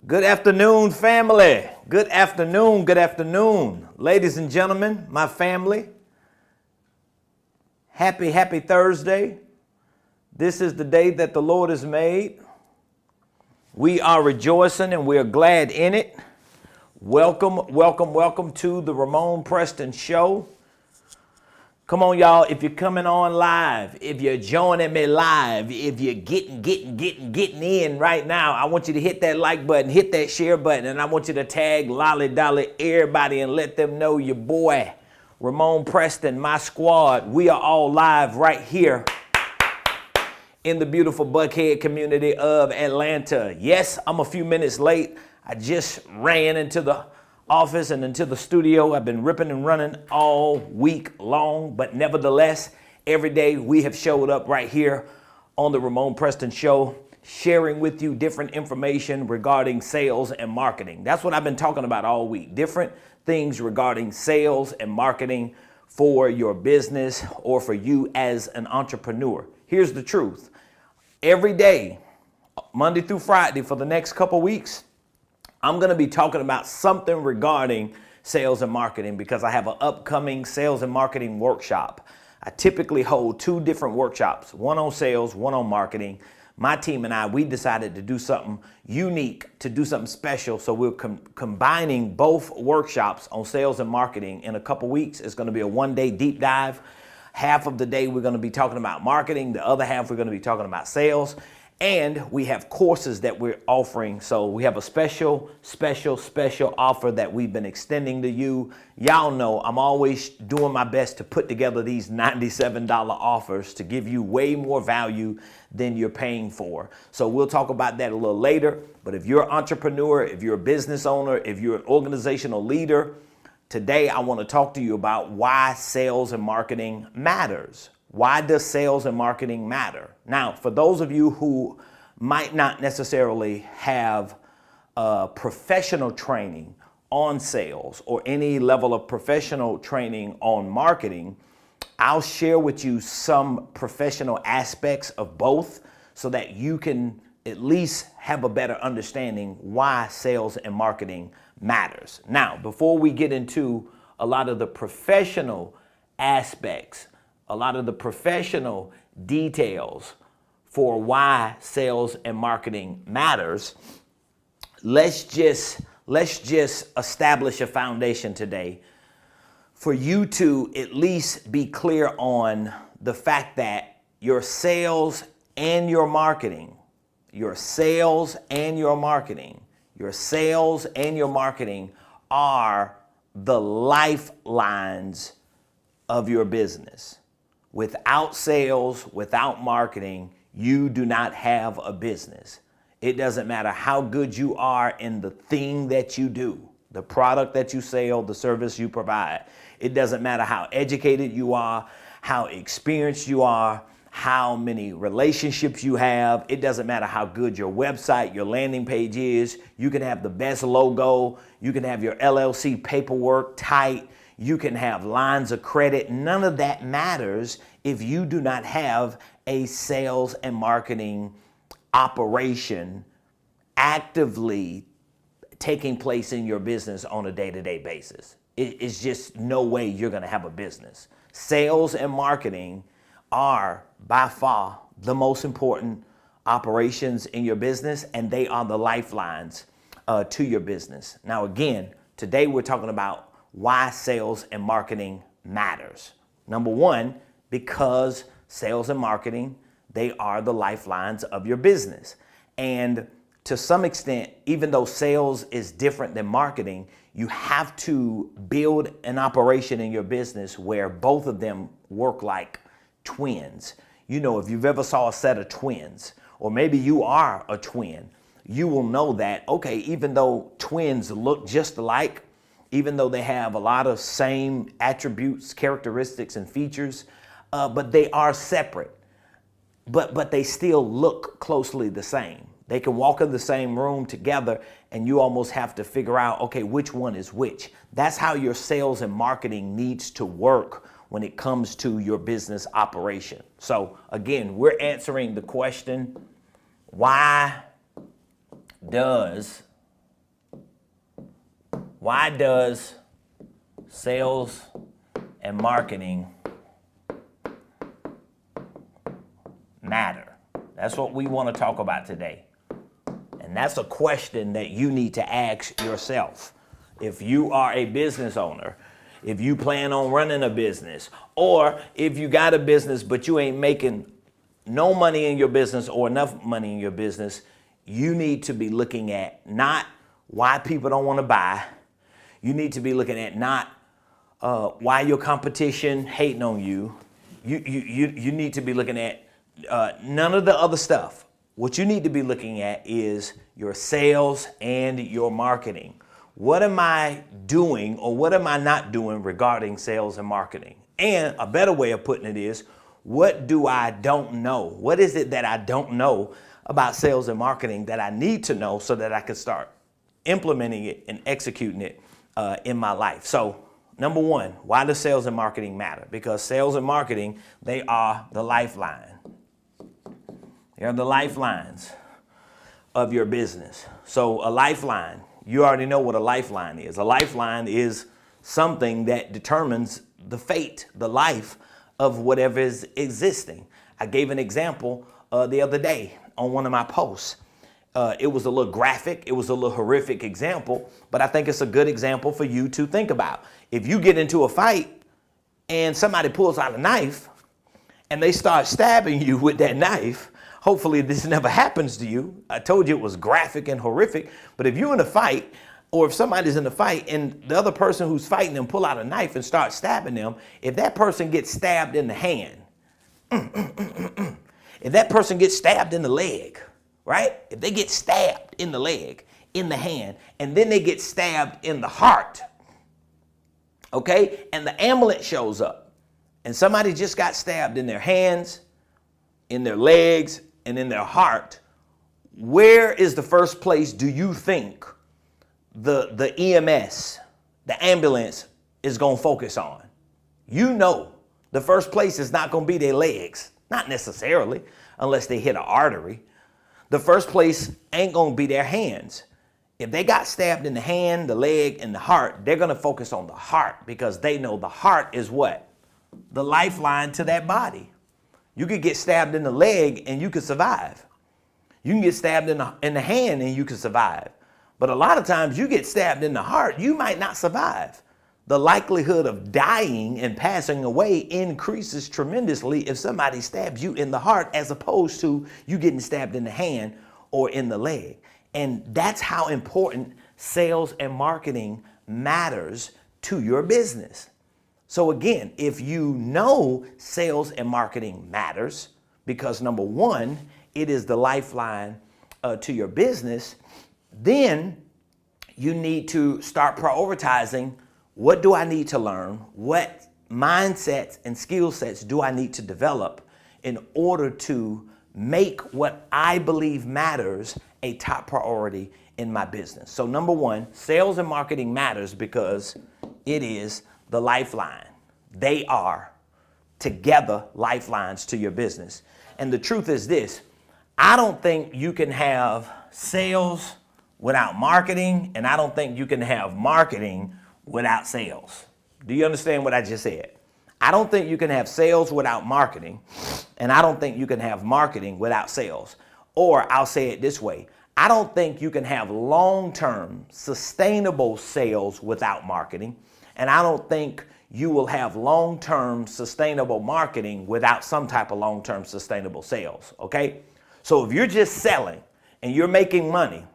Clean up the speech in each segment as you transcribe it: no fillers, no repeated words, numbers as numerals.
Good afternoon, family. Good afternoon, good afternoon. Ladies and gentlemen, my family, happy Thursday. This is the day that the Lord has made. We are rejoicing and we are glad in it. Welcome to the Ramonepreston Show. Come on, y'all. If you're coming on live, if you're joining me live, if you're getting in right now, I want you to hit that like button, hit that share button, and I want you to tag Lolly Dolly everybody and let them know your boy, Ramonepreston, my squad. We are all live right here in the beautiful Buckhead community of Atlanta. Yes, I'm a few minutes late. I just ran into the office and into the studio. I've been ripping and running all week long, but nevertheless, every day we have showed up right here on the Ramonepreston Show, sharing with you different information regarding sales and marketing. That's what I've been talking about all week. Different things regarding sales and marketing for your business or for you as an entrepreneur. Here's the truth. Every day, Monday through Friday for the next couple weeks, I'm going to be talking about something regarding sales and marketing because I have an upcoming sales and marketing workshop. I typically hold two different workshops, one on sales, one on marketing. My team and I, we decided to do something unique, to do something special. So we're combining both workshops on sales and marketing in a couple weeks. It's going to be a one-day deep dive. Half of the day we're going to be talking about marketing. The other half we're going to be talking about sales. And we have courses that we're offering. So we have a special offer that we've been extending to you. Y'all know I'm always doing my best to put together these $97 offers to give you way more value than you're paying for. So we'll talk about that a little later. But if you're an entrepreneur, if you're a business owner, if you're an organizational leader, today I want to talk to you about why sales and marketing matters. Why does sales and marketing matter? Now, for those of you who might not necessarily have professional training on sales or any level of professional training on marketing, I'll share with you some professional aspects of both so that you can at least have a better understanding why sales and marketing matters. Now, before we get into a lot of the professional aspects, a lot of the professional details for why sales and marketing matters, let's just establish a foundation today for you to at least be clear on the fact that your sales and your marketing are the lifelines of your business. Without sales, without marketing, you do not have a business. It doesn't matter how good you are in the thing that you do, the product that you sell, the service you provide. It doesn't matter how educated you are, how experienced you are, how many relationships you have. It doesn't matter how good your website, your landing page is. You can have the best logo. You can have your LLC paperwork tight. You can have lines of credit. None of that matters if you do not have a sales and marketing operation actively taking place in your business on a day-to-day basis. It's just no way you're going to have a business. Sales and marketing are by far the most important operations in your business, and they are the lifelines to your business. Now, again, today we're talking about why sales and marketing matters. Number one, because sales and marketing, they are the lifelines of your business. And to some extent, even though sales is different than marketing, you have to build an operation in your business where both of them work like twins. You know, if you've ever saw a set of twins, or maybe you are a twin, you will know that, okay, even though twins look just alike, even though they have a lot of same attributes, characteristics, and features, but they are separate. But they still look closely the same. They can walk in the same room together and you almost have to figure out, okay, which one is which. That's how your sales and marketing needs to work when it comes to your business operation. So again, we're answering the question, why does Why does sales and marketing matter? That's what we want to talk about today. And that's a question that you need to ask yourself. If you are a business owner, if you plan on running a business, or if you got a business but you ain't making no money in your business or enough money in your business, you need to be looking at not why people don't want to buy. You need to be looking at not why your competition hating on you. You need to be looking at none of the other stuff. What you need to be looking at is your sales and your marketing. What am I doing or what am I not doing regarding sales and marketing? And a better way of putting it is, what do I don't know? What is it that I don't know about sales and marketing that I need to know so that I can start implementing it and executing it in my life? So number one, why does sales and marketing matter? Because sales and marketing, they are the lifeline. They are the lifelines of your business. So a lifeline, you already know what a lifeline is. A lifeline is something that determines the fate, the life of whatever is existing. I gave an example the other day on one of my posts. It was a little graphic, it was a little horrific example, but I think it's a good example for you to think about. If you get into a fight and somebody pulls out a knife and they start stabbing you with that knife, hopefully this never happens to you. I told you it was graphic and horrific, but if you're in a fight, or if somebody's in a fight and the other person who's fighting them pull out a knife and start stabbing them, if that person gets stabbed in the hand, if that person gets stabbed in the leg, right? If they get stabbed in the leg, in the hand, and then they get stabbed in the heart, okay? And the ambulance shows up and somebody just got stabbed in their hands, in their legs, and in their heart, where is the first place do you think the EMS, the ambulance, is going to focus on? You know the first place is not going to be their legs, not necessarily, unless they hit an artery. The first place ain't going to be their hands. If they got stabbed in the hand, the leg, and the heart, they're going to focus on the heart because they know the heart is what? The lifeline to that body. You could get stabbed in the leg and you could survive. You can get stabbed in the hand and you can survive. But a lot of times you get stabbed in the heart, you might not survive. The likelihood of dying and passing away increases tremendously if somebody stabs you in the heart as opposed to you getting stabbed in the hand or in the leg. And that's how important sales and marketing matters to your business. So again, if you know sales and marketing matters, because number one, it is the lifeline to your business, then you need to start prioritizing, what do I need to learn? What mindsets and skill sets do I need to develop in order to make what I believe matters a top priority in my business? So number one, sales and marketing matters because it is the lifeline. They are together lifelines to your business. And the truth is this, I don't think you can have sales without marketing, and I don't think you can have marketing without sales. Do you understand what I just said? I don't think you can have sales without marketing, and I don't think you can have marketing without sales. Or I'll say it this way, I don't think you can have long-term sustainable sales without marketing, and I don't think you will have long-term sustainable marketing without some type of long-term sustainable sales, okay? So if you're just selling and you're making money,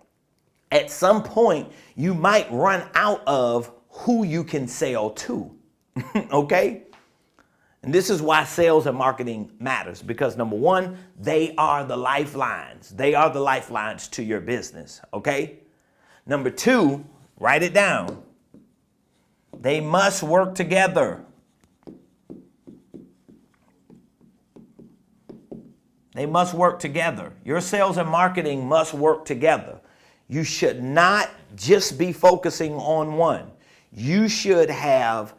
at some point you might run out of who you can sell to, okay? And this is why sales and marketing matters, because number one, they are the lifelines. They are the lifelines to your business, okay? Number two, write it down. They must work together. They must work together. Your sales and marketing must work together. You should not just be focusing on one. You should have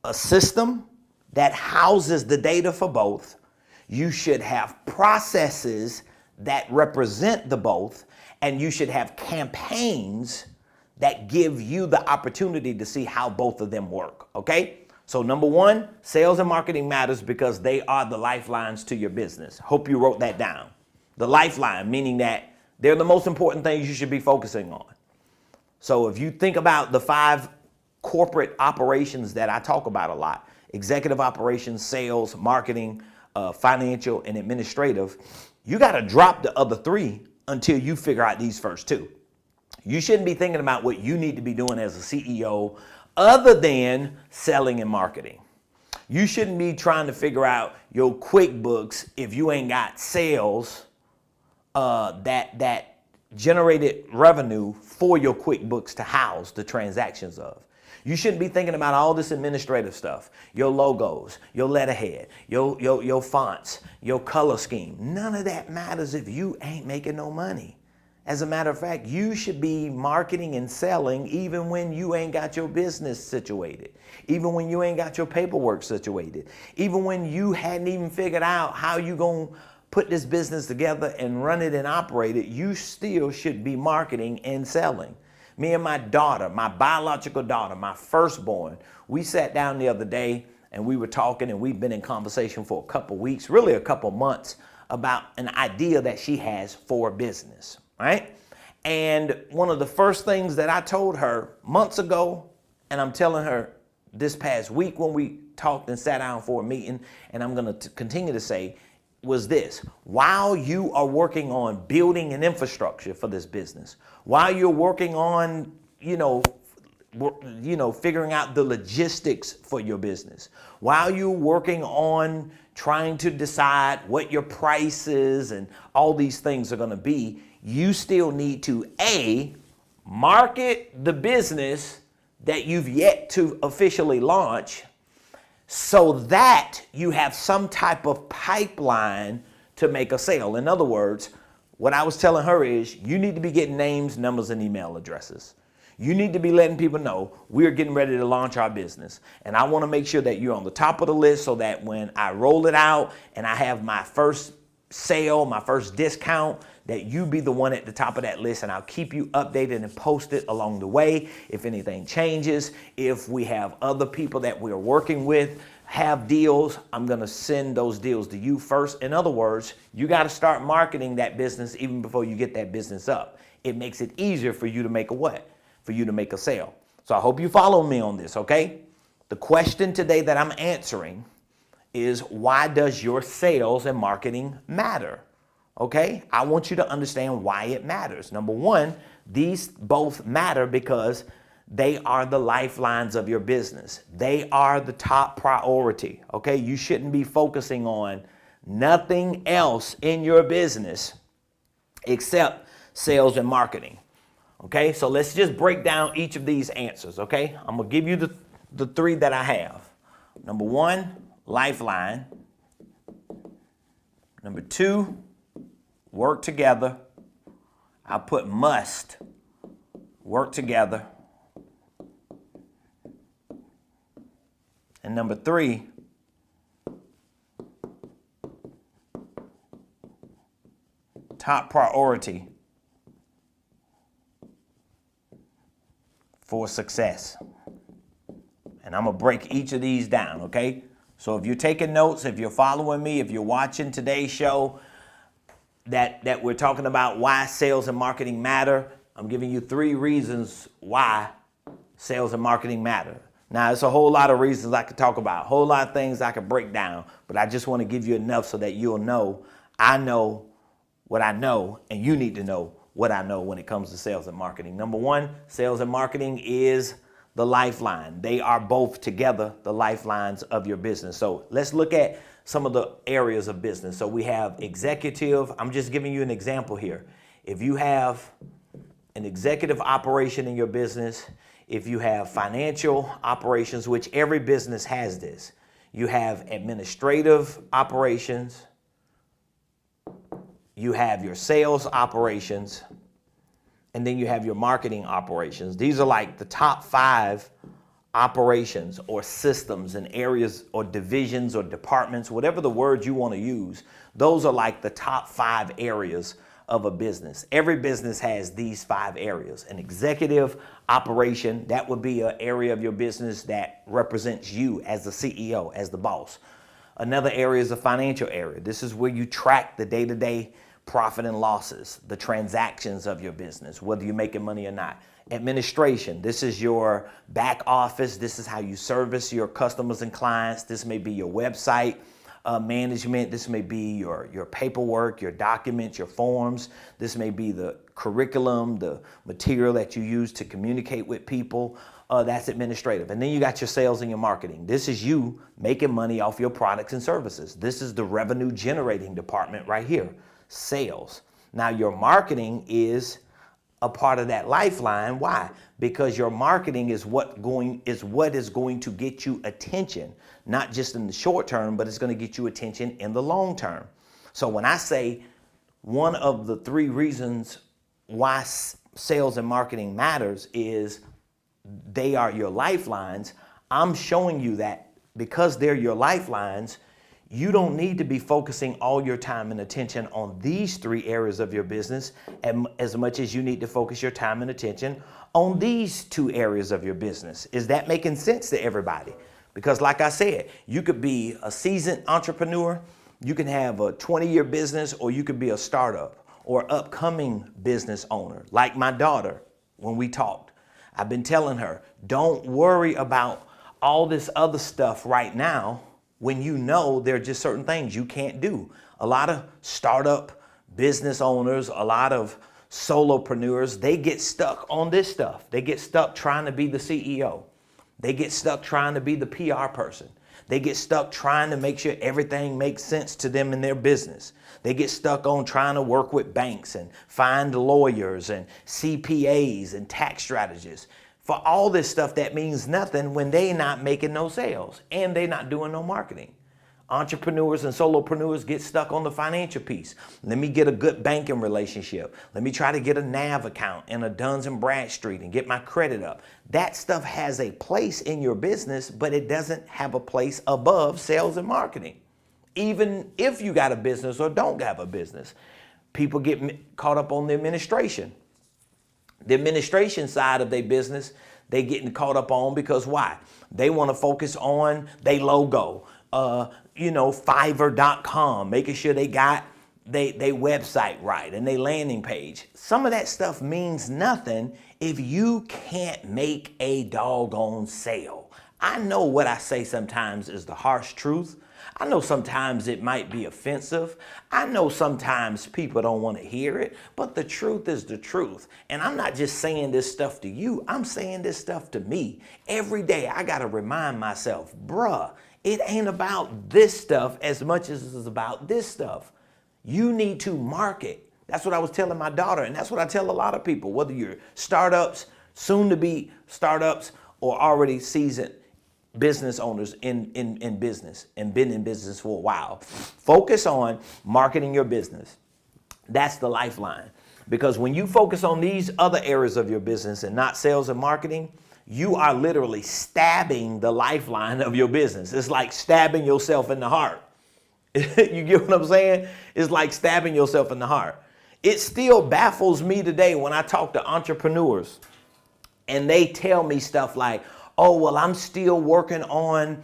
a system that houses the data for both. You should have processes that represent the both, and you should have campaigns that give you the opportunity to see how both of them work, okay? So number one, sales and marketing matters because they are the lifelines to your business. Hope you wrote that down. The lifeline, meaning that they're the most important things you should be focusing on. So if you think about the 5 corporate operations that I talk about a lot, executive operations, sales, marketing, financial, and administrative, you got to drop the other 3 until you figure out these first 2. You shouldn't be thinking about what you need to be doing as a CEO other than selling and marketing. You shouldn't be trying to figure out your QuickBooks if you ain't got sales that generated revenue for your QuickBooks to house the transactions of. You shouldn't be thinking about all this administrative stuff, your logos, your letterhead, your fonts, your color scheme. None of that matters if you ain't making no money. As a matter of fact, you should be marketing and selling even when you ain't got your business situated, even when you ain't got your paperwork situated, even when you hadn't even figured out how you gonna put this business together and run it and operate it. You still should be marketing and selling. Me and my daughter, my biological daughter, my firstborn, we sat down the other day and we were talking, and we've been in conversation for a couple weeks, really a couple months, about an idea that she has for business. Right? And one of the first things that I told her months ago, and I'm telling her this past week when we talked and sat down for a meeting, and I'm going to continue to say, was this: while you are working on building an infrastructure for this business, while you're working on, figuring out the logistics for your business, while you're working on trying to decide what your prices and all these things are going to be, you still need to market the business that you've yet to officially launch, so that you have some type of pipeline to make a sale. In other words, what I was telling her is, you need to be getting names, numbers, and email addresses. You need to be letting people know we're getting ready to launch our business. And I want to make sure that you're on the top of the list so that when I roll it out and I have my first sale, my first discount, that you be the one at the top of that list, and I'll keep you updated and posted along the way. If anything changes, if we have other people that we're working with have deals, I'm going to send those deals to you first. In other words, you got to start marketing that business even before you get that business up. It makes it easier for you to make a what? For you to make a sale. So I hope you follow me on this, okay? The question today that I'm answering is, why does your sales and marketing matter? Okay, I want you to understand why it matters. Number one, these both matter because they are the lifelines of your business. They are the top priority. Okay, you shouldn't be focusing on nothing else in your business except sales and marketing. Okay, so let's just break down each of these answers. Okay, I'm gonna give you the 3 that I have. Number 1, lifeline. Number 2, work together. I put must. Work together. And number 3, top priority for success. And I'm going to break each of these down, okay? So if you're taking notes, if you're following me, if you're watching today's show, that we're talking about why sales and marketing matter, I'm giving you 3 reasons why sales and marketing matter. Now, it's a whole lot of reasons I could talk about, a whole lot of things I could break down, but I just want to give you enough so that you'll know I know what I know, and you need to know what I know when it comes to sales and marketing. Number 1, sales and marketing is the lifeline. They are both together the lifelines of your business. So let's look at some of the areas of business. So we have executive. I'm just giving you an example here. If you have an executive operation in your business, if you have financial operations, which every business has this, you have administrative operations, you have your sales operations, and then you have your marketing operations. These are like the top 5 operations or systems and areas or divisions or departments, whatever the word you want to use. Those are like the top 5 areas of a business. Every business has these 5 areas. An executive operation, that would be an area of your business that represents you as the CEO, as the boss. Another area is a financial area. This is where you track the day-to-day profit and losses, the transactions of your business, whether you're making money or not. Administration, this is your back office. This is how you service your customers and clients. This may be your website management. This may be your paperwork, your documents, your forms. This may be the curriculum, the material that you use to communicate with people. That's administrative. And then you got your sales and your marketing. This is you making money off your products and services. This is the revenue generating department right here, sales. Now your marketing is a part of that lifeline. Why? Because your marketing is what is going to get you attention, not just in the short term, but it's going to get you attention in the long term. So when I say one of the 3 reasons why sales and marketing matters is they are your lifelines, I'm showing you that because they're your lifelines, you don't need to be focusing all your time and attention on these 3 areas of your business as much as you need to focus your time and attention on these 2 areas of your business. Is that making sense to everybody? Because like I said, you could be a seasoned entrepreneur, you can have a 20-year business, or you could be a startup or upcoming business owner. Like my daughter, when we talked, I've been telling her, don't worry about all this other stuff right now when you know there are just certain things you can't do. A lot of startup business owners, a lot of solopreneurs, they get stuck on this stuff. They get stuck trying to be the CEO. They get stuck trying to be the PR person. They get stuck trying to make sure everything makes sense to them in their business. They get stuck on trying to work with banks and find lawyers and CPAs and tax strategists. For all this stuff that means nothing when they not making no sales and they not doing no marketing. Entrepreneurs and solopreneurs get stuck on the financial piece. Let me get a good banking relationship. Let me try to get a NAV account in a Duns and Bradstreet and get my credit up. That stuff has a place in your business, but it doesn't have a place above sales and marketing. Even if you got a business or don't have a business, people get caught up on the administration. The administration side of their business, they getting caught up on because why? They want to focus on their logo, Fiverr.com, making sure they got their website right and their landing page. Some of that stuff means nothing if you can't make a doggone sale. I know what I say sometimes is the harsh truth. I know sometimes it might be offensive. I know sometimes people don't want to hear it, but the truth is the truth. And I'm not just saying this stuff to you. I'm saying this stuff to me. Every day I got to remind myself, bruh, it ain't about this stuff as much as it's about this stuff. You need to market. That's what I was telling my daughter, and that's what I tell a lot of people, whether you're startups, soon to be startups, or already seasoned business owners in business and been in business for a while. Focus on marketing your business. That's the lifeline. Because when you focus on these other areas of your business and not sales and marketing, you are literally stabbing the lifeline of your business. It's like stabbing yourself in the heart. You get what I'm saying? It's like stabbing yourself in the heart. It still baffles me today when I talk to entrepreneurs and they tell me stuff like, oh, well, I'm still working on,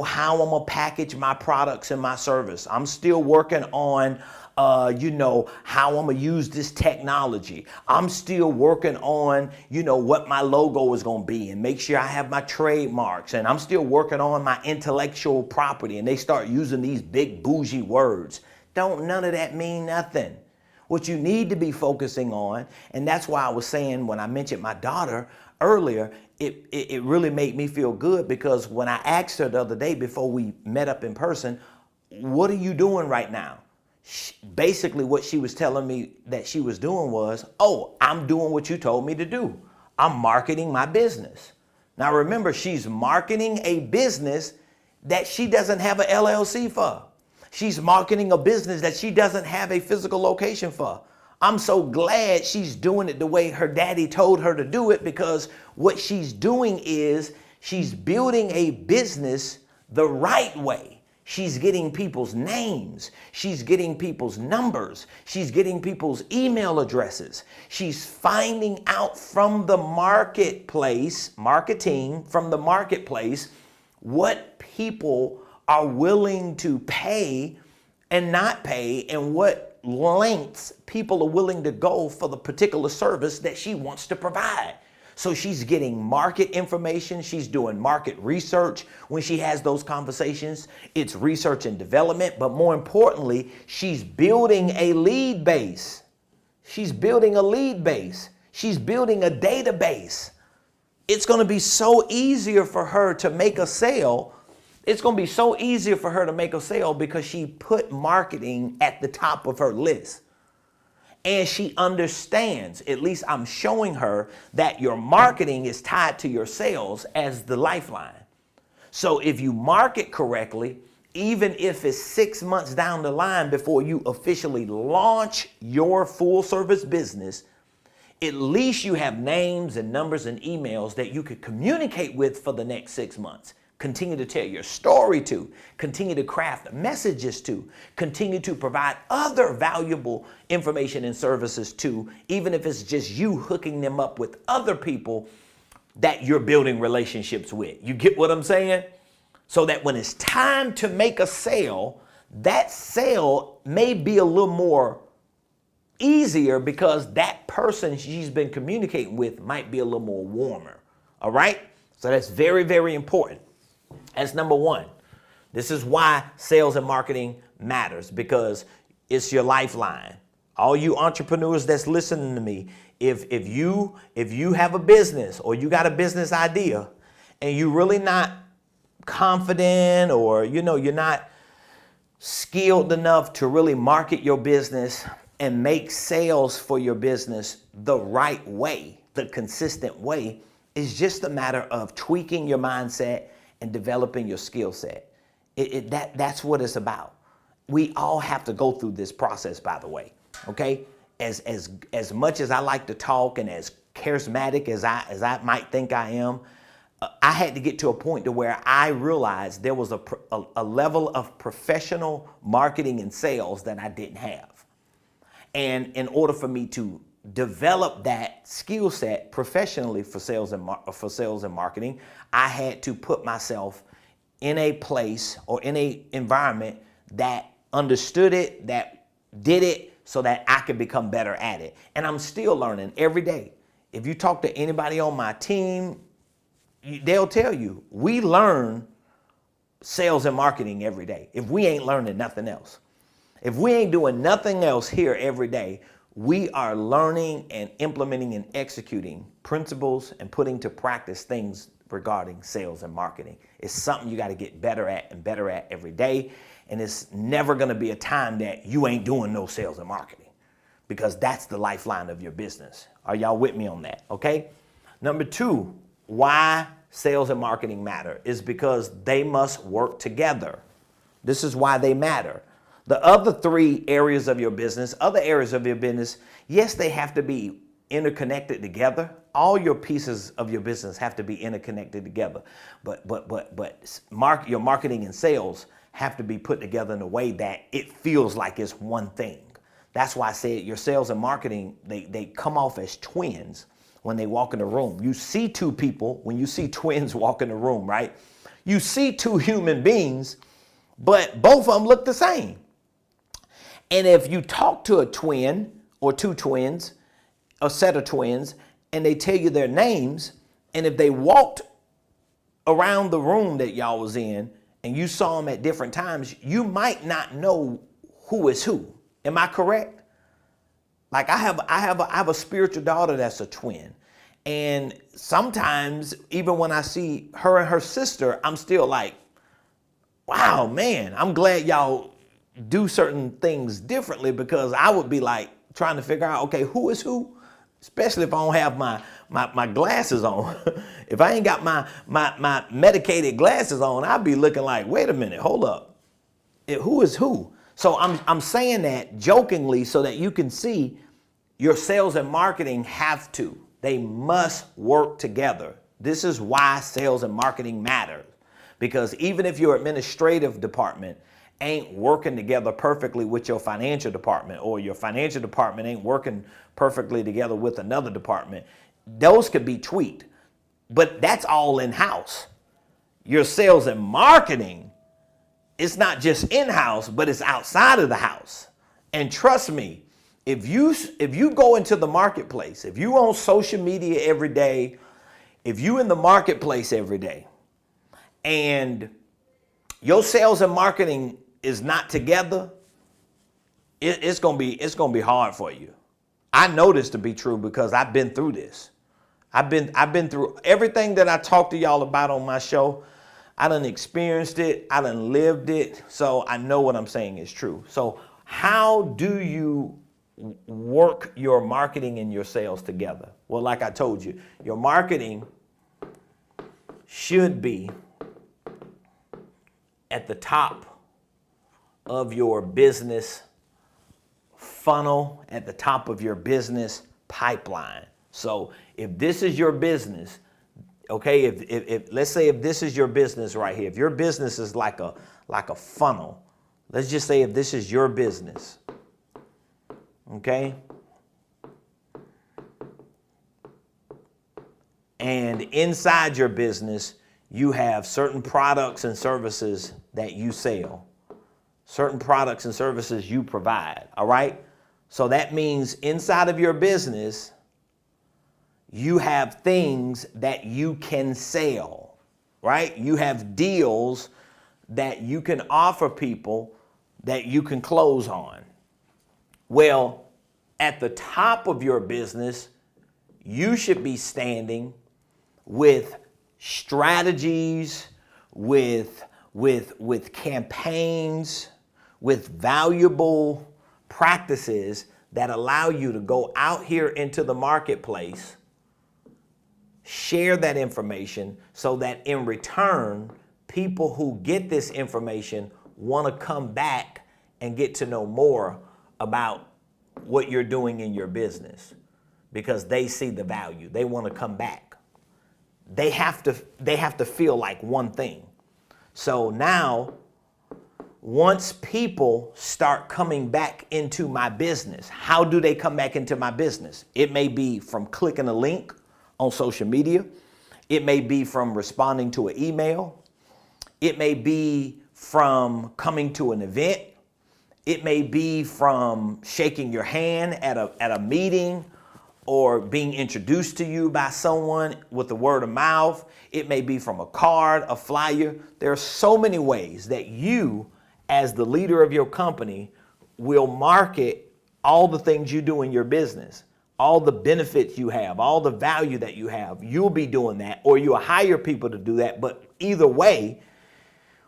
how I'm gonna package my products and my service. I'm still working on, how I'm gonna use this technology. I'm still working on, what my logo is gonna be and make sure I have my trademarks. And I'm still working on my intellectual property. And they start using these big bougie words. None of that mean nothing. What you need to be focusing on, and that's why I was saying when I mentioned my daughter earlier, it really made me feel good because when I asked her the other day before we met up in person, what are you doing right now? Basically what she was telling me that she was doing was, oh, I'm doing what you told me to do. I'm marketing my business. Now remember, she's marketing a business that she doesn't have an LLC for. She's marketing a business that she doesn't have a physical location for. I'm so glad she's doing it the way her daddy told her to do it, because what she's doing is she's building a business the right way. She's getting people's names. She's getting people's numbers. She's getting people's email addresses. She's finding out from the marketplace, from the marketplace, what people are willing to pay and not pay, and what lengths people are willing to go for the particular service that she wants to provide. So she's getting market information. She's doing market research. When she has those conversations, it's research and development. But more importantly, she's building a lead base. She's building a lead base. She's building a database. It's going to be so easier for her to make a sale. It's going to be so easier for her to make a sale because she put marketing at the top of her list. And she understands, at least I'm showing her, that your marketing is tied to your sales as the lifeline. So if you market correctly, even if it's 6 months down the line before you officially launch your full service business, at least you have names and numbers and emails that you could communicate with for the next 6 months. Continue to tell your story to, continue to craft messages to, continue to provide other valuable information and services to, even if it's just you hooking them up with other people that you're building relationships with. You get what I'm saying? So that when it's time to make a sale, that sale may be a little more easier because that person she's been communicating with might be a little more warmer. All right? So that's very, very important. That's number one. This is why sales and marketing matters, because it's your lifeline. All you entrepreneurs that's listening to me, if you have a business or you got a business idea and you're really not confident, or you're not skilled enough to really market your business and make sales for your business the right way, the consistent way, it's just a matter of tweaking your mindset and developing your skill set. That's what it's about. We all have to go through this process, by the way. Okay? As much as I like to talk and as charismatic as I might think I am, I had to get to a point to where I realized there was a level of professional marketing and sales that I didn't have. And in order for me to develop that skill set professionally for sales and marketing, I had to put myself in a place or in a environment that understood it, that did it, so that I could become better at it. And I'm still learning every day. If you talk to anybody on my team, they'll tell you, we learn sales and marketing every day. If we ain't learning nothing else, if we ain't doing nothing else here every day, we are learning and implementing and executing principles and putting to practice things regarding sales and marketing. It's something you got to get better at and better at every day. And it's never going to be a time that you ain't doing no sales and marketing, because that's the lifeline of your business. Are y'all with me on that? Okay. Number two, why sales and marketing matter is because they must work together. This is why they matter. The other three areas of your business, yes, they have to be interconnected together. All your pieces of your business have to be interconnected together. But your marketing and sales have to be put together in a way that it feels like it's one thing. That's why I said your sales and marketing, they come off as twins when they walk in the room. You see two people when you see twins walk in the room, right? You see two human beings, but both of them look the same. And if you talk to a twin or two twins, a set of twins, and they tell you their names, and if they walked around the room that y'all was in and you saw them at different times, you might not know who is who. Am I correct? Like I have a spiritual daughter that's a twin. And sometimes even when I see her and her sister, I'm still like, wow, man, I'm glad y'all do certain things differently, because I would be like trying to figure out, okay, who is who, especially if I don't have my glasses on. If I ain't got my medicated glasses on, I'd be looking like, wait a minute, hold up. Who is who? So I'm saying that jokingly so that you can see your sales and marketing they must work together. This is why sales and marketing matter, Because even if your administrative department ain't working together perfectly with your financial department, or your financial department ain't working perfectly together with another department, those could be tweaked. But that's all in-house. Your sales and marketing, it's not just in-house, but it's outside of the house. And trust me, if you go into the marketplace, if you on social media every day, if you in the marketplace every day, and your sales and marketing is not together, it's gonna be hard for you. I know this to be true because I've been through this. I've been through everything that I talked to y'all about on my show. I done experienced it. I done lived it. So I know what I'm saying is true. So how do you work your marketing and your sales together? Well, like I told you, your marketing should be at the top of your business funnel, at the top of your business pipeline. So if this is your business, okay, if let's say if this is your business right here, if your business is like a funnel, let's just say if this is your business, okay, and inside your business you have certain products and services that you sell, certain products and services you provide, all right? So that means inside of your business you have things that you can sell, right? You have deals that you can offer people that you can close on. Well, at the top of your business, you should be standing with strategies, with campaigns, with valuable practices that allow you to go out here into the marketplace, share that information so that in return, people who get this information want to come back and get to know more about what you're doing in your business because they see the value. They want to come back. They have to feel like one thing. So now, once people start coming back into my business, how do they come back into my business? It may be from clicking a link on social media. It may be from responding to an email. It may be from coming to an event. It may be from shaking your hand at a meeting or being introduced to you by someone with the word of mouth. It may be from a card, a flyer. There are so many ways that you, as the leader of your company, will market all the things you do in your business, all the benefits you have, all the value that you have. You'll be doing that, or you'll hire people to do that. But either way,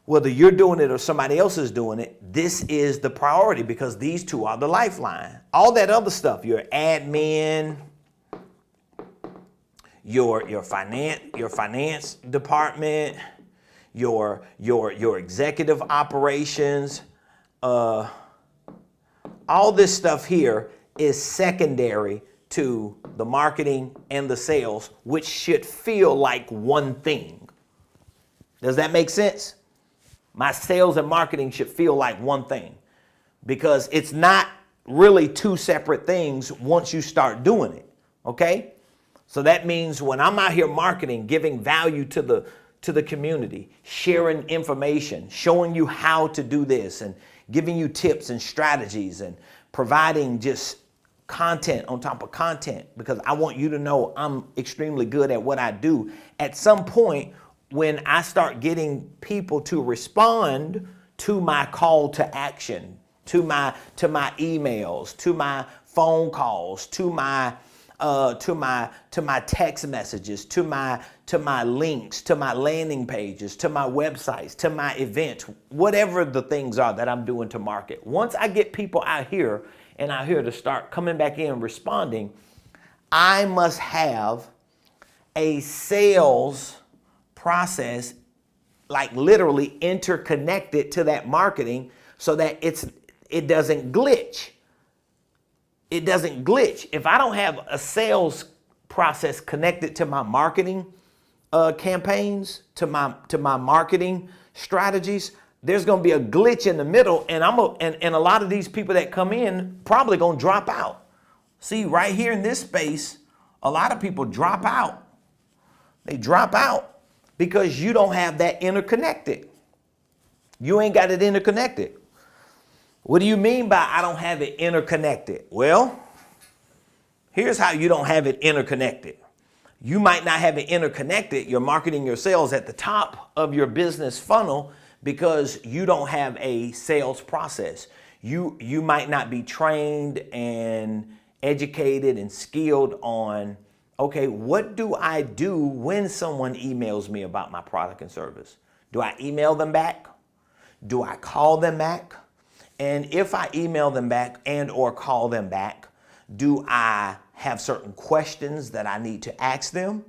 whether you're doing it or somebody else is doing it, this is the priority because these two are the lifeline. All that other stuff, your admin, your finance department, your executive operations, all this stuff here is secondary to the marketing and the sales, which should feel like one thing. Does that make sense? My sales and marketing should feel like one thing because it's not really two separate things once you start doing it, okay? So that means when I'm out here marketing, giving value to the community, sharing information, showing you how to do this and giving you tips and strategies and providing just content on top of content because I want you to know I'm extremely good at what I do. At some point, when I start getting people to respond to my call to action, to my emails, to my phone calls, to my text messages, to my links, to my landing pages, to my websites, to my events, whatever the things are that I'm doing to market. Once I get people out here to start coming back in responding, I must have a sales process like literally interconnected to that marketing so that it doesn't glitch. It doesn't glitch. If I don't have a sales process connected to my marketing, campaigns, to my marketing strategies, there's going to be a glitch in the middle, and and a lot of these people that come in probably going to drop out. See, right here in this space, a lot of people drop out. They drop out because you don't have that interconnected. You ain't got it interconnected. What do you mean by I don't have it interconnected? Well, here's how you don't have it interconnected. You might not have it interconnected, your marketing, your sales at the top of your business funnel, because you don't have a sales process. You might not be trained and educated and skilled on, okay, what do I do when someone emails me about my product and service? Do I email them back? Do I call them back? And if I email them back and or call them back, do I have certain questions that I need to ask them?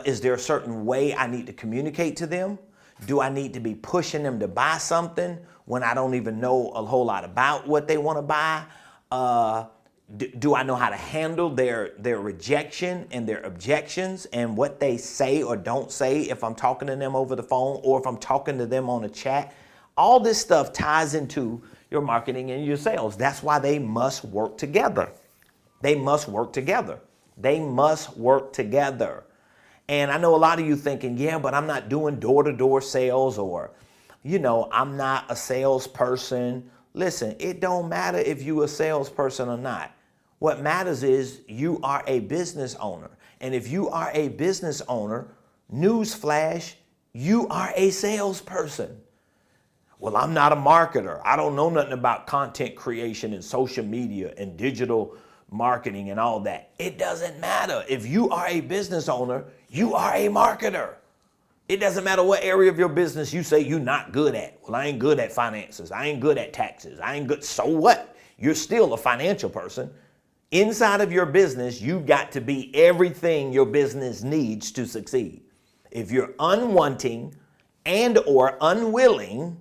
Is there a certain way I need to communicate to them? Do I need to be pushing them to buy something when I don't even know a whole lot about what they want to buy? Do I know how to handle their rejection and their objections and what they say or don't say if I'm talking to them over the phone or if I'm talking to them on a chat? All this stuff ties into your marketing and your sales. That's why they must work together. They must work together. They must work together. And I know a lot of you thinking, yeah, but I'm not doing door-to-door sales, or, I'm not a salesperson. Listen, it don't matter if you a salesperson or not. What matters is you are a business owner. And if you are a business owner, newsflash, you are a salesperson. Well, I'm not a marketer. I don't know nothing about content creation and social media and digital marketing and all that. It doesn't matter. If you are a business owner, you are a marketer. It doesn't matter what area of your business you say you're not good at. Well, I ain't good at finances. I ain't good at taxes. I ain't good. So what? You're still a financial person. Inside of your business, you got to be everything your business needs to succeed. If you're unwanting and or unwilling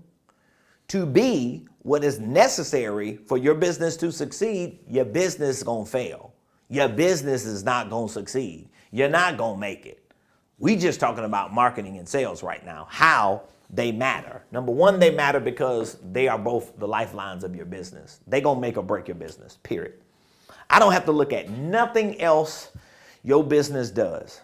to be what is necessary for your business to succeed, your business is going to fail. Your business is not going to succeed. You're not going to make it. We just talking about marketing and sales right now, how they matter. Number one, they matter because they are both the lifelines of your business. They're going to make or break your business, period. I don't have to look at nothing else your business does,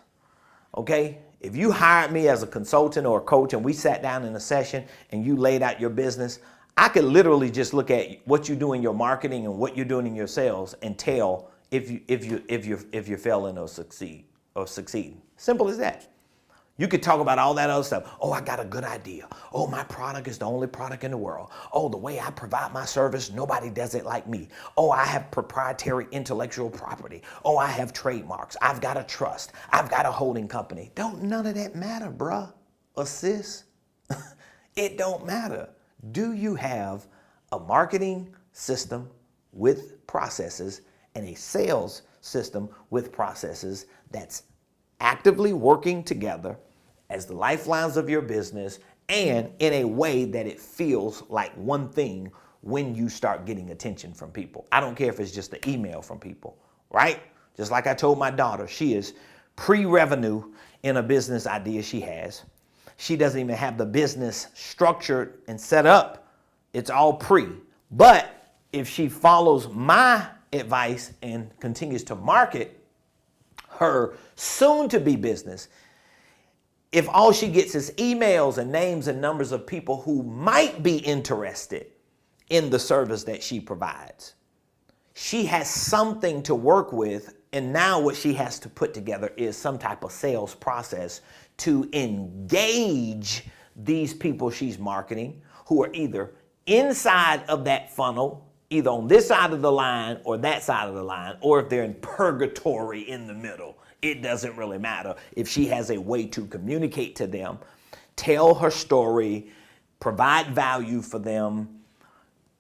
okay? If you hired me as a consultant or a coach and we sat down in a session and you laid out your business, I could literally just look at what you do in your marketing and what you're doing in your sales and tell if you're failing or succeeding. Simple as that. You could talk about all that other stuff. Oh, I got a good idea. Oh, my product is the only product in the world. Oh, the way I provide my service, nobody does it like me. Oh, I have proprietary intellectual property. Oh, I have trademarks. I've got a trust. I've got a holding company. Don't none of that matter, bruh or sis. It don't matter. Do you have a marketing system with processes and a sales system with processes that's actively working together as the lifelines of your business and in a way that it feels like one thing when you start getting attention from people? I don't care if it's just an email from people, right? Just like I told my daughter, she is pre-revenue in a business idea she has. She doesn't even have the business structured and set up. It's all pre. But if she follows my advice and continues to market her soon-to-be business, if all she gets is emails and names and numbers of people who might be interested in the service that she provides, she has something to work with. And now what she has to put together is some type of sales process to engage these people she's marketing who are either inside of that funnel, either on this side of the line or that side of the line, or if they're in purgatory in the middle. It doesn't really matter. If she has a way to communicate to them, tell her story, provide value for them,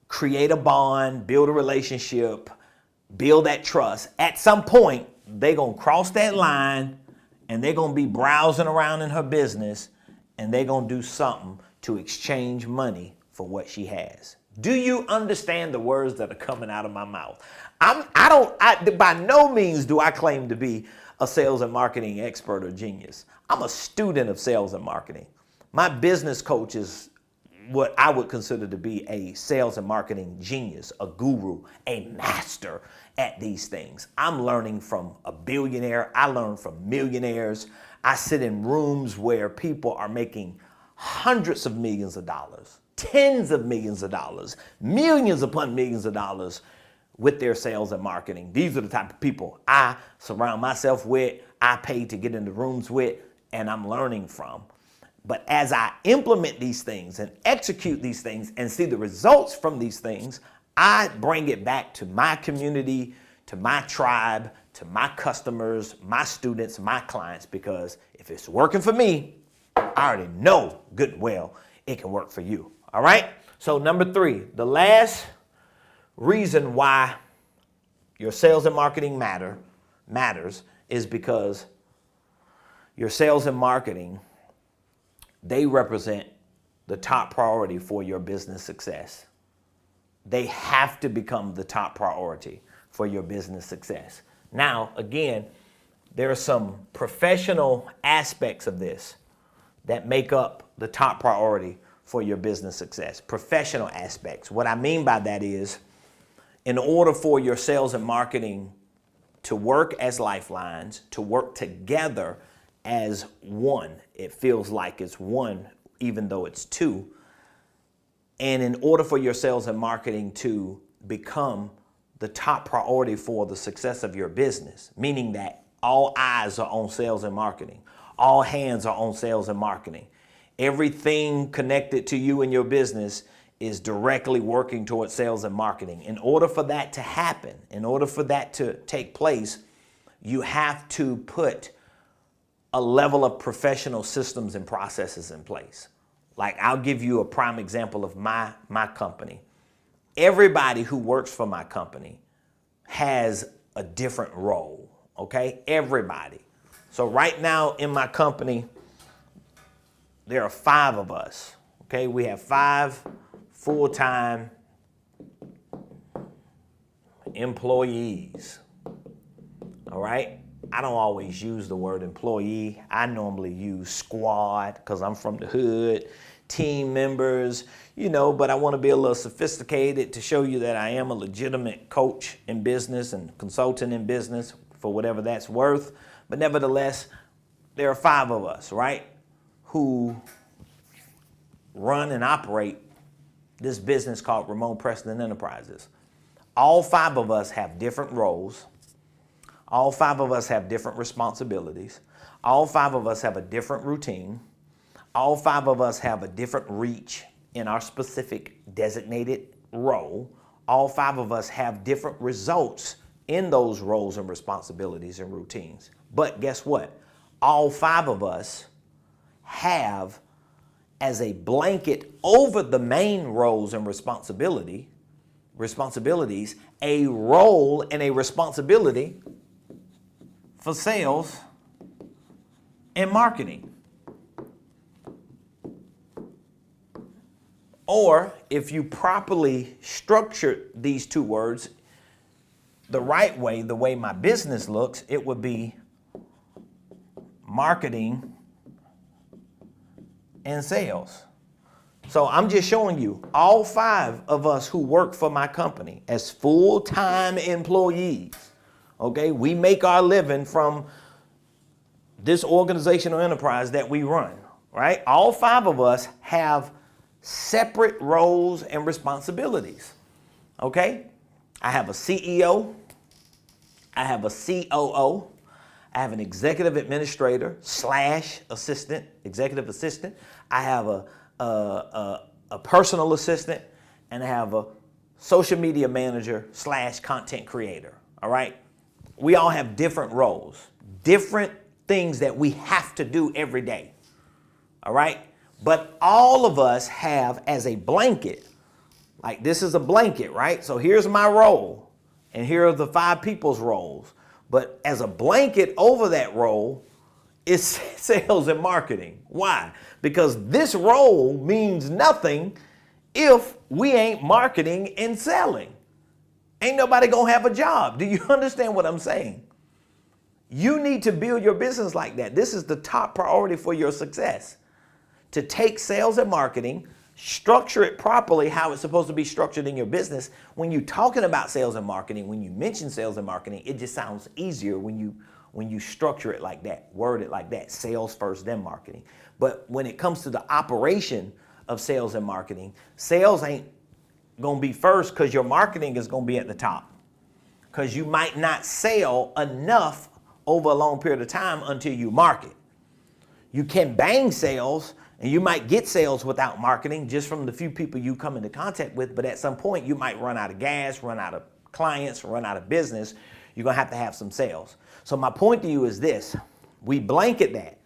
create a bond, build a relationship, build that trust, at some point, they're going to cross that line and they're going to be browsing around in her business and they're going to do something to exchange money for what she has. Do you understand the words that are coming out of my mouth? By no means do I claim to be a sales and marketing expert or genius. I'm a student of sales and marketing. My business coach is what I would consider to be a sales and marketing genius, a guru, a master at these things. I'm learning from a billionaire. I learn from millionaires. I sit in rooms where people are making hundreds of millions of dollars, tens of millions of dollars, millions upon millions of dollars with their sales and marketing. These are the type of people I surround myself with, I pay to get into rooms with, and I'm learning from. But as I implement these things and execute these things and see the results from these things, I bring it back to my community, to my tribe, to my customers, my students, my clients, because if it's working for me, I already know good and well it can work for you. All right? So number 3, the last reason why your sales and marketing matters is because your sales and marketing, they represent the top priority for your business success. They have to become the top priority for your business success. Now, again, there are some professional aspects of this that make up the top priority for your business success. Professional aspects. What I mean by that is, in order for your sales and marketing to work as lifelines, to work together as one, it feels like it's one, even though it's two. And in order for your sales and marketing to become the top priority for the success of your business, meaning that all eyes are on sales and marketing, all hands are on sales and marketing, everything connected to you and your business is directly working towards sales and marketing. In order for that to happen, in order for that to take place, you have to put a level of professional systems and processes in place. Like, I'll give you a prime example of my company. Everybody who works for my company has a different role, okay? Everybody. So right now in my company, there are 5 of us, okay? We have 5 full-time employees, all right? I don't always use the word employee. I normally use squad because I'm from the hood, team members, but I want to be a little sophisticated to show you that I am a legitimate coach in business and consultant in business for whatever that's worth. But nevertheless, there are 5 of us, right, who run and operate this business called Ramonepreston Enterprises. All 5 of us have different roles. All 5 of us have different responsibilities. All 5 of us have a different routine. All 5 of us have a different reach in our specific designated role. All 5 of us have different results in those roles and responsibilities and routines. But guess what? All 5 of us have, as a blanket over the main roles and responsibilities, a role and a responsibility for sales and marketing. Or if you properly structure these 2 words the right way, the way my business looks, it would be marketing and sales. So I'm just showing you all 5 of us who work for my company as full-time employees. Okay, we make our living from this organizational enterprise that we run, right? All 5 of us have separate roles and responsibilities, okay? I have a CEO, I have a COO, I have an executive administrator / assistant, executive assistant, I have a personal assistant, and I have a social media manager / content creator, all right? We all have different roles, different things that we have to do every day, all right? But all of us have, as a blanket, like this is a blanket, right? So here's my role, and here are the 5 people's roles. But as a blanket over that role is sales and marketing. Why? Because this role means nothing if we ain't marketing and selling. Ain't nobody gonna have a job. Do you understand what I'm saying? You need to build your business like that. This is the top priority for your success. To take sales and marketing, structure it properly, how it's supposed to be structured in your business. When you're talking about sales and marketing, when you mention sales and marketing, it just sounds easier when you structure it like that, word it like that, sales first, then marketing. But when it comes to the operation of sales and marketing, sales ain't gonna be first because your marketing is gonna be at the top. Because you might not sell enough over a long period of time until you market. You can bang sales, and you might get sales without marketing just from the few people you come into contact with, but at some point you might run out of gas, run out of clients, run out of business. You're gonna have to have some sales. So my point to you is this: we blanket that.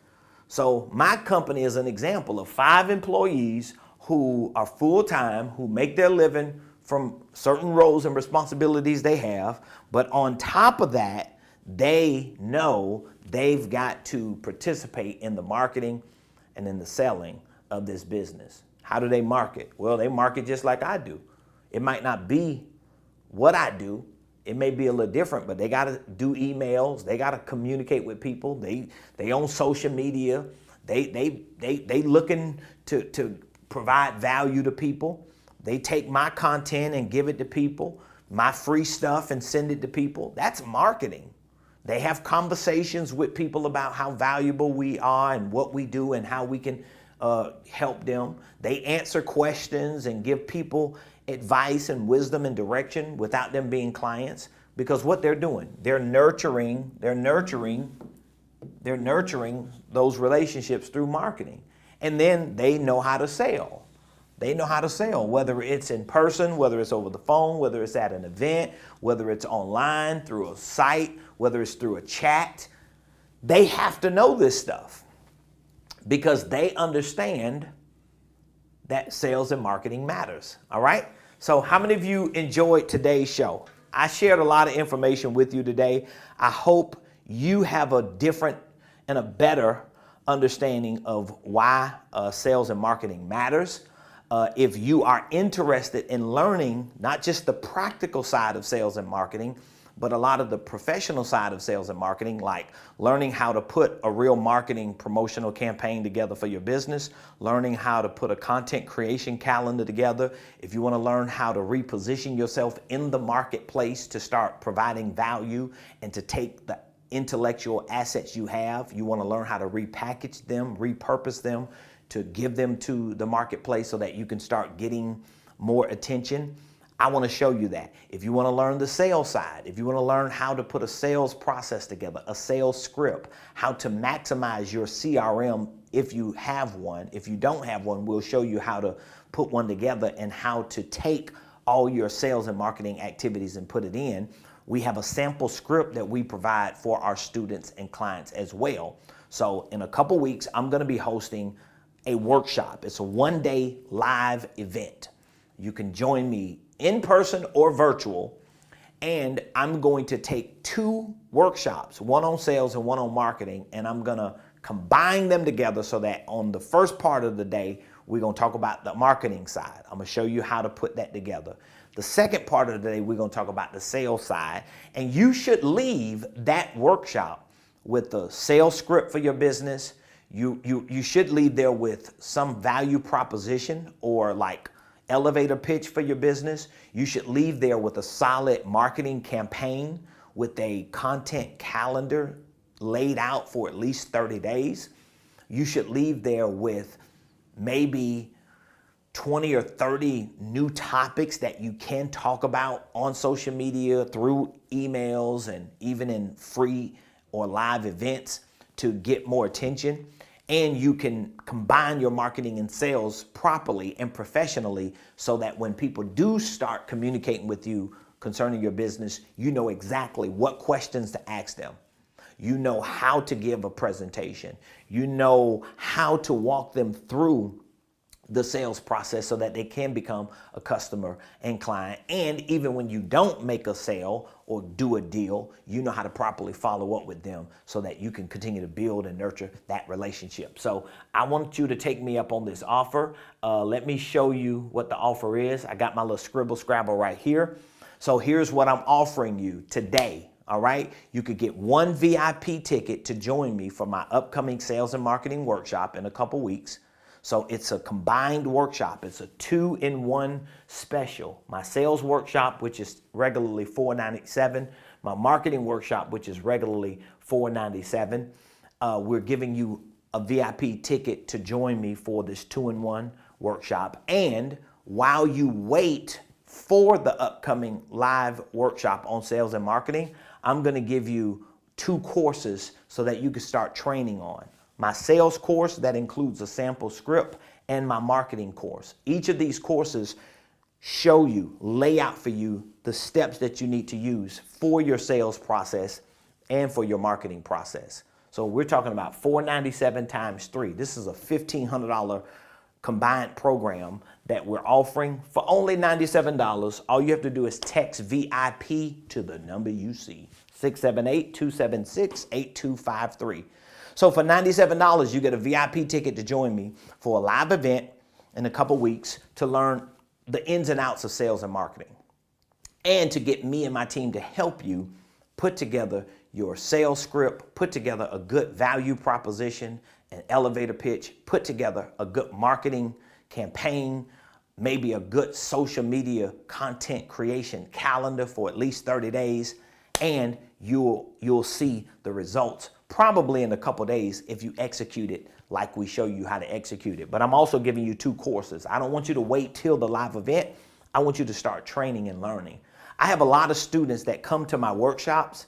So my company is an example of 5 employees who are full-time, who make their living from certain roles and responsibilities they have, but on top of that, they know they've got to participate in the marketing and in the selling of this business. How do they market? Well, they market just like I do. It might not be what I do. It may be a little different, but they got to do emails. They got to communicate with people. They own social media. They looking to provide value to people. They take my content and give it to people, my free stuff, and send it to people. That's marketing. They have conversations with people about how valuable we are and what we do and how we can help them. They answer questions and give people advice and wisdom and direction without them being clients, because what they're doing, they're nurturing those relationships through marketing. And then they know how to sell. They know how to sell, whether it's in person, whether it's over the phone, whether it's at an event, whether it's online, through a site, whether it's through a chat. They have to know this stuff because they understand that sales and marketing matters, all right? So how many of you enjoyed today's show? I shared a lot of information with you today. I hope you have a different and a better understanding of why sales and marketing matters. If you are interested in learning not just the practical side of sales and marketing, but a lot of the professional side of sales and marketing, like learning how to put a real marketing promotional campaign together for your business, learning how to put a content creation calendar together, if you want to learn how to reposition yourself in the marketplace to start providing value and to take the intellectual assets you have, you want to learn how to repackage them, repurpose them, to give them to the marketplace so that you can start getting more attention. I want to show you that. If you want to learn the sales side, if you want to learn how to put a sales process together, a sales script, how to maximize your CRM if you have one. If you don't have one, we'll show you how to put one together and how to take all your sales and marketing activities and put it in. We have a sample script that we provide for our students and clients as well. So in a couple weeks, I'm going to be hosting a workshop. It's a one-day live event. You can join me in person or virtual, and I'm going to take 2 workshops, one on sales and one on marketing, and I'm going to combine them together so that on the first part of the day, we're going to talk about the marketing side. I'm going to show you how to put that together. The second part of the day, we're going to talk about the sales side, and you should leave that workshop with the sales script for your business. You should leave there with some value proposition or like elevator pitch for your business. You should leave there with a solid marketing campaign with a content calendar laid out for at least 30 days. You should leave there with maybe 20 or 30 new topics that you can talk about on social media, through emails, and even in free or live events to get more attention. And you can combine your marketing and sales properly and professionally so that when people do start communicating with you concerning your business, you know exactly what questions to ask them. You know how to give a presentation. You know how to walk them through the sales process so that they can become a customer and client. And even when you don't make a sale or do a deal, you know how to properly follow up with them so that you can continue to build and nurture that relationship. So I want you to take me up on this offer. Let me show you what the offer is. I got my little scribble scrabble right here. So here's what I'm offering you today. All right. You could get one VIP ticket to join me for my upcoming sales and marketing workshop in a couple weeks. So it's a combined workshop. It's a 2-in-1 special. My sales workshop, which is regularly $497. My marketing workshop, which is regularly $497. We're giving you a VIP ticket to join me for this 2-in-1 workshop. And while you wait for the upcoming live workshop on sales and marketing, I'm going to give you 2 courses so that you can start training on. My sales course that includes a sample script and my marketing course. Each of these courses show you, lay out for you the steps that you need to use for your sales process and for your marketing process. So we're talking about $497 times 3. This is a $1,500 combined program that we're offering for only $97. All you have to do is text VIP to the number you see, 678-276-8253. So for $97, you get a VIP ticket to join me for a live event in a couple weeks to learn the ins and outs of sales and marketing, and to get me and my team to help you put together your sales script, put together a good value proposition, an elevator pitch, put together a good marketing campaign, maybe a good social media content creation calendar for at least 30 days, and you'll see the results probably in a couple days if you execute it like we show you how to execute it. But I'm also giving you 2 courses. I don't want you to wait till the live event. I want you to start training and learning. I have a lot of students that come to my workshops,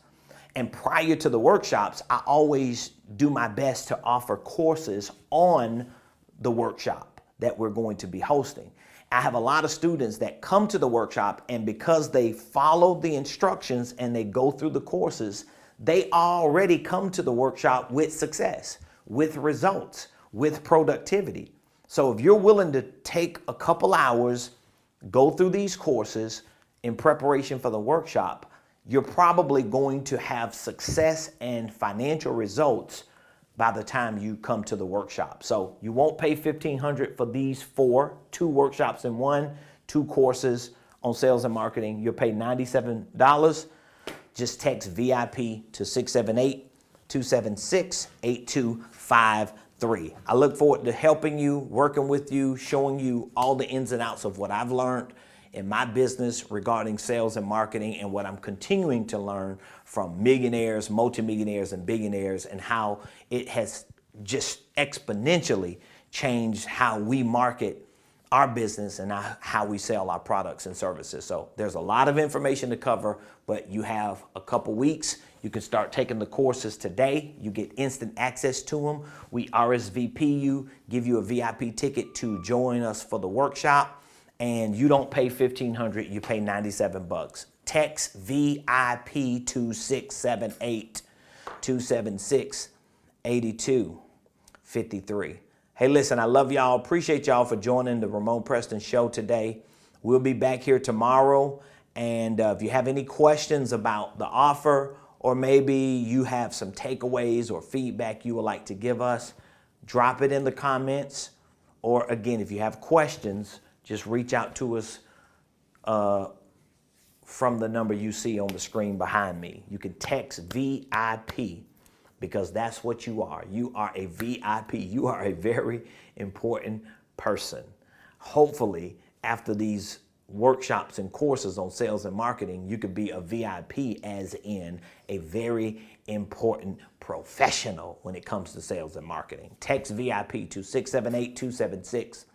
and prior to the workshops, I always do my best to offer courses on the workshop that we're going to be hosting. I have a lot of students that come to the workshop, and because they follow the instructions and they go through the courses, they already come to the workshop with success, with results, with productivity. So if you're willing to take a couple hours, go through these courses in preparation for the workshop, you're probably going to have success and financial results by the time you come to the workshop. So you won't pay $1,500 for these 2 workshops in one, 2 courses on sales and marketing. You'll pay $97. Just text VIP to 678-276-8253. I look forward to helping you, working with you, showing you all the ins and outs of what I've learned in my business regarding sales and marketing, and what I'm continuing to learn from millionaires, multimillionaires, and billionaires, and how it has just exponentially changed how we market our business and how we sell our products and services. So there's a lot of information to cover, but you have a couple weeks. You can start taking the courses today. You get instant access to them. We RSVP you, give you a VIP ticket to join us for the workshop. And you don't pay $1,500, you pay $97. Text VIP to 678-276-8253. Hey, listen, I love y'all. Appreciate y'all for joining the Ramonepreston Show today. We'll be back here tomorrow. And if you have any questions about the offer, or maybe you have some takeaways or feedback you would like to give us, drop it in the comments. Or again, if you have questions, just reach out to us from the number you see on the screen behind me. You can text VIP, because that's what you are. You are a VIP. You are a very important person. Hopefully, after these workshops and courses on sales and marketing, you could be a VIP, as in a very important professional when it comes to sales and marketing. Text VIP to 678-276-8253.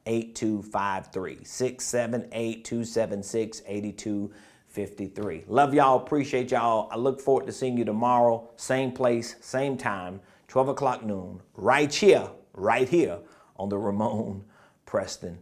678-276-8253. Love y'all, appreciate y'all. I look forward to seeing you tomorrow, same place, same time, 12 o'clock noon, right here on the Ramonepreston